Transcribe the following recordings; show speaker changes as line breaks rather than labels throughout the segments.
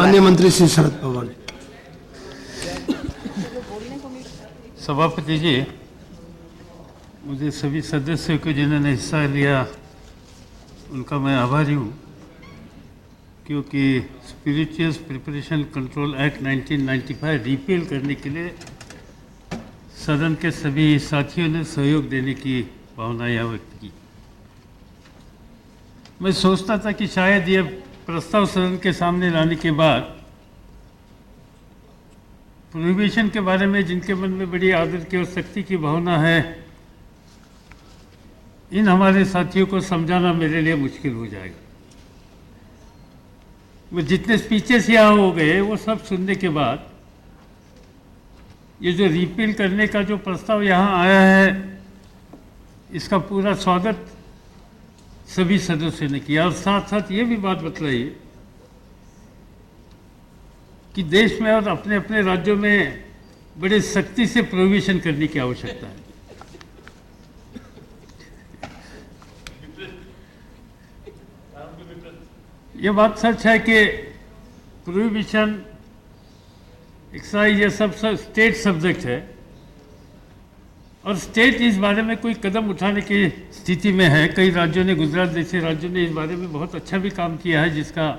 माननीय मंत्री श्री शरद पवार जी।
सभापति जी, मुझे सभी सदस्यों को जिन्होंने हिस्सा लिया उनका मैं आभारी हूँ, क्योंकि spirituals preparation control act 1995 repeal करने के लिए सदन के सभी साथियों ने सहयोग देने की भावना यहाँ व्यक्त की। मैं सोचता था कि शायद ये प्रस्ताव सदन के सामने लाने के बाद प्रोहिबिशन के बारे में जिनके मन में बड़ी आदर की और सख्ती की भावना है, इन हमारे साथियों को समझाना मेरे लिए मुश्किल हो जाएगा। वो जितने स्पीचेस यहाँ हो गए वो सब सुनने के बाद ये जो रिपील करने का जो प्रस्ताव यहाँ आया है, इसका पूरा स्वागत सभी सदस्यों ने किया। और साथ साथ ये भी बात बतलाई कि देश में और अपने अपने राज्यों में बड़े सख्ती से प्रोहिबिशन करने की आवश्यकता है। ये बात सच है कि प्रोहिबिशन, एक्साइज, ये सब स्टेट सब्जेक्ट है और स्टेट इस बारे में कोई कदम उठाने की स्थिति में है। कई राज्यों ने, गुजरात जैसे राज्यों ने इस बारे में बहुत अच्छा भी काम किया है, जिसका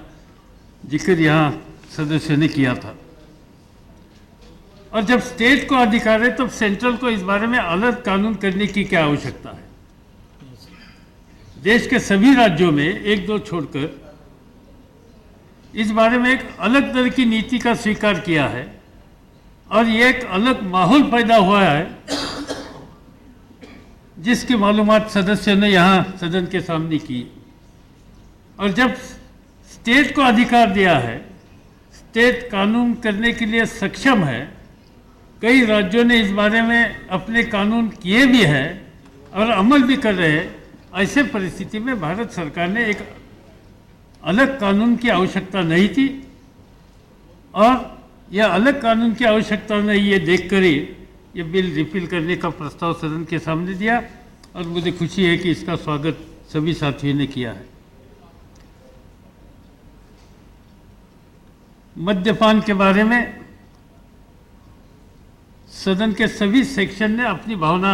जिक्र यहाँ सदस्यों ने किया था। और जब स्टेट को अधिकार है तब सेंट्रल को इस बारे में अलग कानून करने की क्या आवश्यकता है। देश के सभी राज्यों में एक दो छोड़कर इस बारे में एक अलग तरह की नीति का स्वीकार किया है और ये एक अलग माहौल पैदा हुआ है, जिसकी मालूमात सदस्यों ने यहाँ सदन के सामने की। और जब स्टेट को अधिकार दिया है, स्टेट कानून करने के लिए सक्षम है, कई राज्यों ने इस बारे में अपने कानून किए भी हैं और अमल भी कर रहे हैं। ऐसे परिस्थिति में भारत सरकार ने एक अलग कानून की आवश्यकता नहीं थी और यह अलग कानून की आवश्यकता नहीं, ये देखकर ही ये बिल रिपील करने का प्रस्ताव सदन के सामने दिया और मुझे खुशी है कि इसका स्वागत सभी साथियों ने किया है। मद्यपान के बारे में सदन के सभी सेक्शन ने अपनी भावना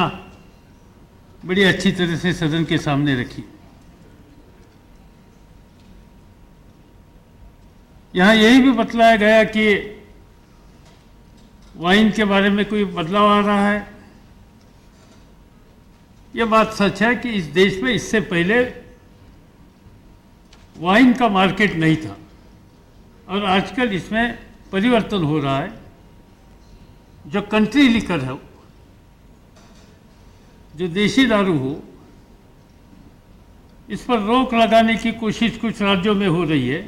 बड़ी अच्छी तरह से सदन के सामने रखी। यहाँ यही भी बतलाया गया कि वाइन के बारे में कोई बदलाव आ रहा है। यह बात सच है कि इस देश में इससे पहले वाइन का मार्केट नहीं था और आजकल इसमें परिवर्तन हो रहा है। जो कंट्री लिकर है, जो देशी दारू हो, इस पर रोक लगाने की कोशिश कुछ राज्यों में हो रही है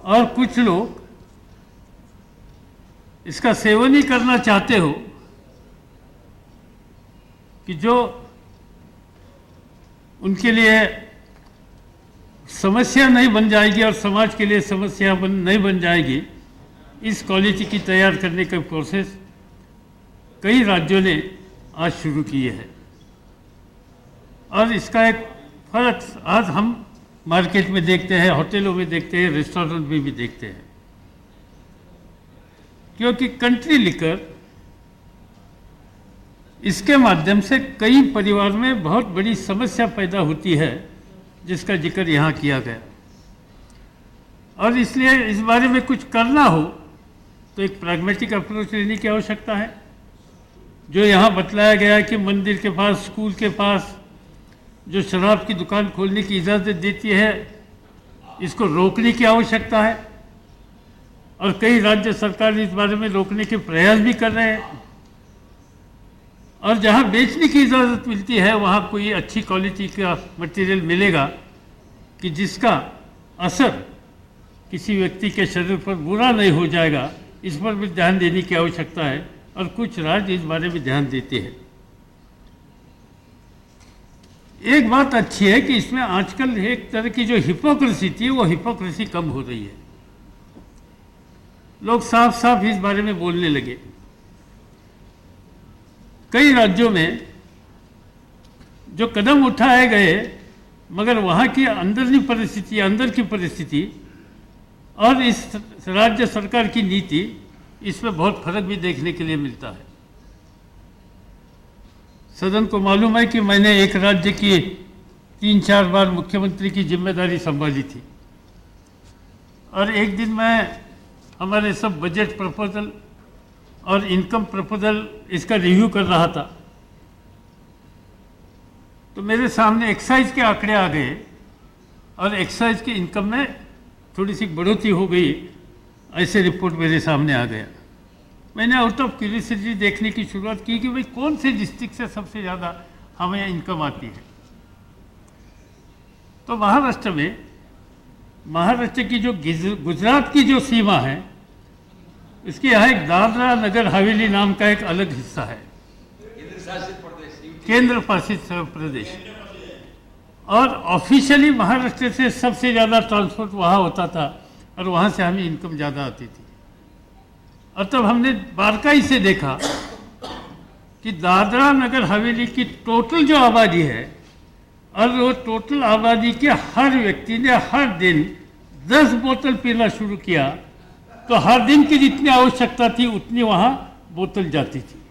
और कुछ लोग इसका सेवन ही करना चाहते हो कि जो उनके लिए समस्या नहीं बन जाएगी और समाज के लिए समस्या नहीं बन जाएगी, इस क्वालिटी की तैयार करने का प्रोसेस कई राज्यों ने आज शुरू किए है। और इसका एक फर्क आज हम मार्केट में देखते हैं, होटलों में देखते हैं, रेस्टोरेंट में भी देखते हैं, क्योंकि कंट्री लिकर इसके माध्यम से कई परिवार में बहुत बड़ी समस्या पैदा होती है, जिसका जिक्र यहाँ किया गया। और इसलिए इस बारे में कुछ करना हो तो एक प्रैग्मेटिक अप्रोच लेने की आवश्यकता है। जो यहाँ बतलाया गया है कि मंदिर के पास, स्कूल के पास जो शराब की दुकान खोलने की इजाज़त देती है, इसको रोकने की आवश्यकता है और कई राज्य सरकार इस बारे में रोकने के प्रयास भी कर रहे हैं। और जहाँ बेचने की इजाज़त मिलती है वहाँ कोई अच्छी क्वालिटी का मटेरियल मिलेगा कि जिसका असर किसी व्यक्ति के शरीर पर बुरा नहीं हो जाएगा, इस पर भी ध्यान देने की आवश्यकता है और कुछ राज्य इस बारे में ध्यान देते हैं। एक बात अच्छी है कि इसमें आजकल एक तरह की जो हिपोक्रेसी थी, वो हिपोक्रेसी कम हो रही है। लोग साफ साफ इस बारे में बोलने लगे। कई राज्यों में जो कदम उठाए गए, मगर वहाँ की अंदर की परिस्थिति और इस राज्य सरकार की नीति, इसमें बहुत फर्क भी देखने के लिए मिलता है। सदन को मालूम है कि मैंने एक राज्य की 3-4 बार मुख्यमंत्री की जिम्मेदारी संभाली थी, और एक दिन मैं हमारे सब बजट प्रपोजल और इनकम प्रपोजल इसका रिव्यू कर रहा था, तो मेरे सामने एक्साइज के आंकड़े आ गए और एक्साइज के इनकम में थोड़ी सी बढ़ोतरी हो गई, ऐसे रिपोर्ट मेरे सामने आ गया। मैंने आउट ऑफ क्यूरियोसिटी देखने की शुरुआत की कि भाई कौन से डिस्ट्रिक्ट से सबसे ज़्यादा हमें इनकम आती है। तो महाराष्ट्र की जो गुजरात की जो सीमा है, इसके यहाँ एक दादरा नगर हवेली नाम का एक अलग हिस्सा है, केंद्र शासित प्रदेश, और ऑफिशियली महाराष्ट्र से सबसे ज़्यादा ट्रांसपोर्ट वहाँ होता था और वहाँ से हमें इनकम ज़्यादा आती थी। और तब हमने बारकाई से देखा कि दादरा नगर हवेली की टोटल जो आबादी है, और वो टोटल आबादी के हर व्यक्ति ने हर दिन 10 बोतल पीना शुरू किया, तो हर दिन की जितनी आवश्यकता थी उतनी वहाँ बोतल जाती थी।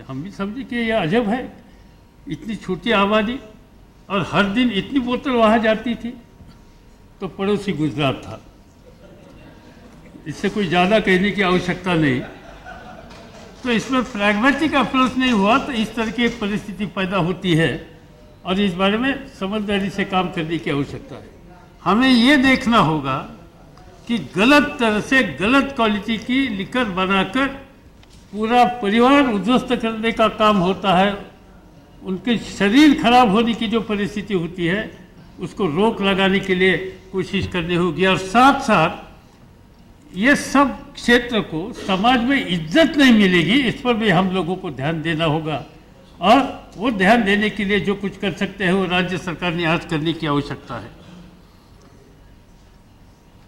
हम भी समझे कि यह अजब है, इतनी छोटी आबादी और हर दिन इतनी बोतल वहाँ जाती थी। तो पड़ोसी गुजरात था, इससे कोई ज़्यादा कहने की आवश्यकता नहीं। तो इसमें प्रैग्मेटिक अप्रोच नहीं हुआ, तो इस तरह की एक परिस्थिति पैदा होती है, और इस बारे में समझदारी से काम करने की आवश्यकता है। हमें ये देखना होगा कि गलत तरह से गलत क्वालिटी की लिकर बनाकर पूरा परिवार उद्ध्वस्त करने का काम होता है। उनके शरीर खराब होने की जो परिस्थिति होती है, उसको रोक लगाने के लिए कोशिश करनी होगी। और साथ साथ ये सब क्षेत्र को समाज में इज्जत नहीं मिलेगी, इस पर भी हम लोगों को ध्यान देना होगा। और वो ध्यान देने के लिए जो कुछ कर सकते हैं वो राज्य सरकार ने आज करने की आवश्यकता है।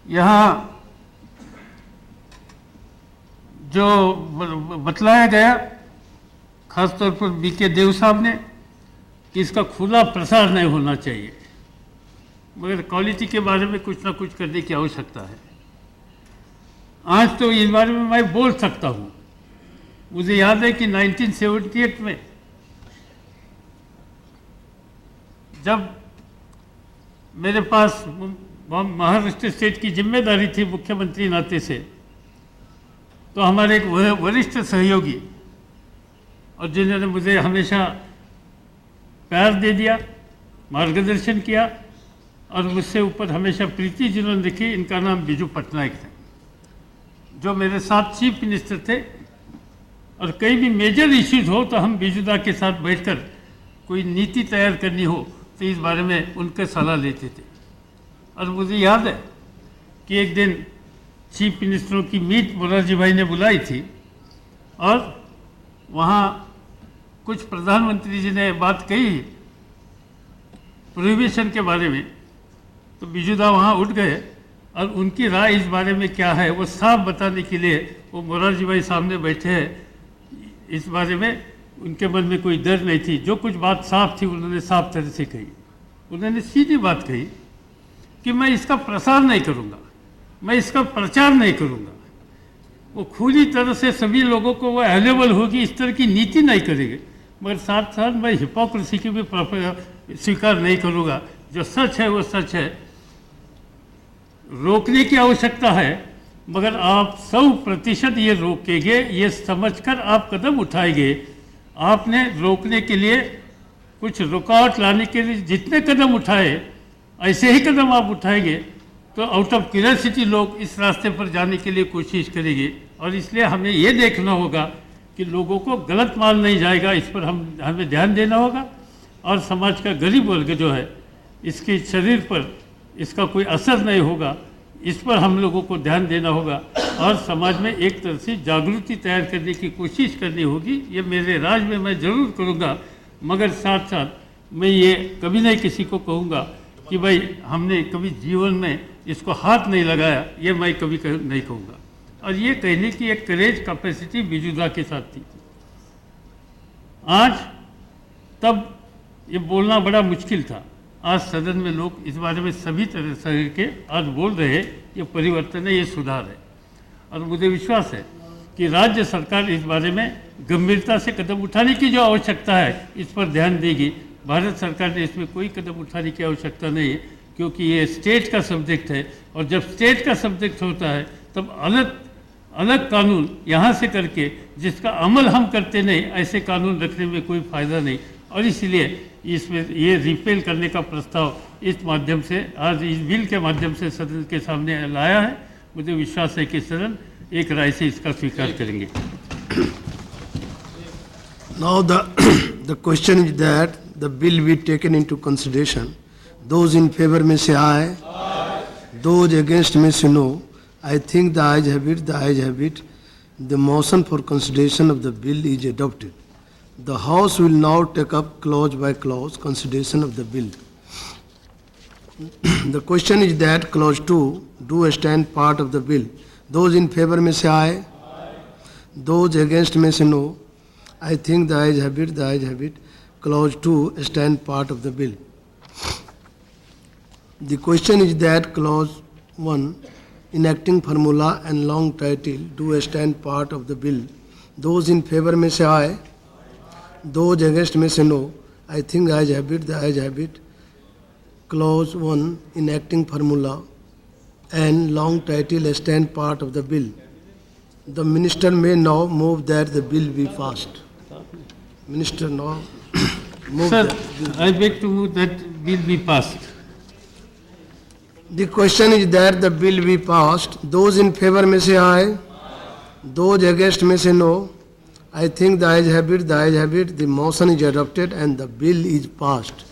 यहाँ जो बतलाया गया, खासतौर पर बीके देव साहब ने, कि इसका खुला प्रसार नहीं होना चाहिए, मगर क्वालिटी के बारे में कुछ ना कुछ करने की आवश्यकता है। आज तो इस बारे में मैं बोल सकता हूँ। मुझे याद है कि 1978 में जब मेरे पास महाराष्ट्र स्टेट की जिम्मेदारी थी मुख्यमंत्री नाते से, तो हमारे एक वरिष्ठ सहयोगी, और जिन्होंने मुझे हमेशा प्यार दे दिया, मार्गदर्शन किया, और मुझसे ऊपर हमेशा प्रीति जिन्होंने रखी, इनका नाम बिजू पटनायक थे, जो मेरे साथ चीफ मिनिस्टर थे। और कई भी मेजर इश्यूज हो तो हम बिजुदा के साथ बैठकर कोई नीति तैयार करनी हो तो इस बारे में उनके सलाह लेते थे। और मुझे याद है कि एक दिन चीफ मिनिस्टरों की मीट मोरारजी भाई ने बुलाई थी, और वहाँ कुछ प्रधानमंत्री जी ने बात कही प्रोहिबिशन के बारे में, तो बिजुदा वहाँ उठ गए और उनकी राय इस बारे में क्या है वो साफ बताने के लिए वो मोरारजी भाई सामने बैठे हैं। इस बारे में उनके मन में कोई डर नहीं थी, जो कुछ बात साफ थी उन्होंने साफ तरह से कही। उन्होंने सीधी बात कही कि मैं इसका प्रसार नहीं करूँगा, मैं इसका प्रचार नहीं करूँगा। वो खुली तरह से सभी लोगों को वो अवेलेबल होगी, इस तरह की नीति नहीं करेंगे, मगर साथ साथ मैं हिपोक्रेसी की भी स्वीकार नहीं करूँगा। जो सच है वो सच है, रोकने की आवश्यकता है, मगर आप 100% ये रोकेंगे, ये समझकर आप कदम उठाएंगे। आपने रोकने के लिए कुछ रुकावट लाने के लिए जितने कदम उठाए, ऐसे ही कदम आप उठाएंगे तो आउट ऑफ क्यूरियोसिटी लोग इस रास्ते पर जाने के लिए कोशिश करेंगे। और इसलिए हमें ये देखना होगा कि लोगों को गलत माल नहीं जाएगा, इस पर हमें ध्यान देना होगा। और समाज का गरीब वर्ग जो है, इसके शरीर पर इसका कोई असर नहीं होगा, इस पर हम लोगों को ध्यान देना होगा और समाज में एक तरह से जागृति तैयार करने की कोशिश करनी होगी। ये मेरे राज में मैं ज़रूर करूँगा, मगर साथ साथ मैं ये कभी नहीं किसी को कहूँगा कि भाई हमने कभी जीवन में इसको हाथ नहीं लगाया, ये मैं कभी नहीं कहूँगा। और ये कहने की एक करेज कैपेसिटी बिजुदा के साथ थी। आज तब ये बोलना बड़ा मुश्किल था, आज सदन में लोग इस बारे में सभी तरह से के आज बोल रहे हैं ये परिवर्तन है, ये सुधार है। और मुझे विश्वास है कि राज्य सरकार इस बारे में गंभीरता से कदम उठाने की जो आवश्यकता है इस पर ध्यान देगी। भारत सरकार ने इसमें कोई कदम उठाने की आवश्यकता नहीं है, क्योंकि ये स्टेट का सब्जेक्ट है, और जब स्टेट का सब्जेक्ट होता है तब अलग अलग कानून यहाँ से करके जिसका अमल हम करते नहीं, ऐसे कानून रखने में कोई फ़ायदा नहीं। और इसलिए इसमें ये रिपेल करने का प्रस्ताव इस माध्यम से आज इस बिल के माध्यम से सदन के सामने लाया है। मुझे विश्वास है कि सदन एक राय से इसका स्वीकार करेंगे।
Now the question is that the bill be taken into consideration. Those in favor may say aye. Aye. Those against may say no. I think the ayes have it. The ayes have it. The motion for consideration of the bill is adopted. The House will now take up clause by clause consideration of the bill. The question is that clause 2 do stand part of the bill. Those in favor may say aye. Aye. Those against may say no. I think the ayes have it. The ayes have it. Clause 2 stand part of the bill. The question is that clause 1 enacting formula and long title do stand part of the bill. Those in favor may say aye. Those against may say no. I think the ayes have it. The ayes have it. Clause 1 enacting formula and long title stand part of the bill. The minister may now move that the bill be passed. Minister now move
Sir,
that.
I beg to move that bill be passed.
The question is that the bill be passed. Those in favor may say aye. Those against may say no. I think the ayes have it. The ayes have it. The motion is adopted and the bill is passed.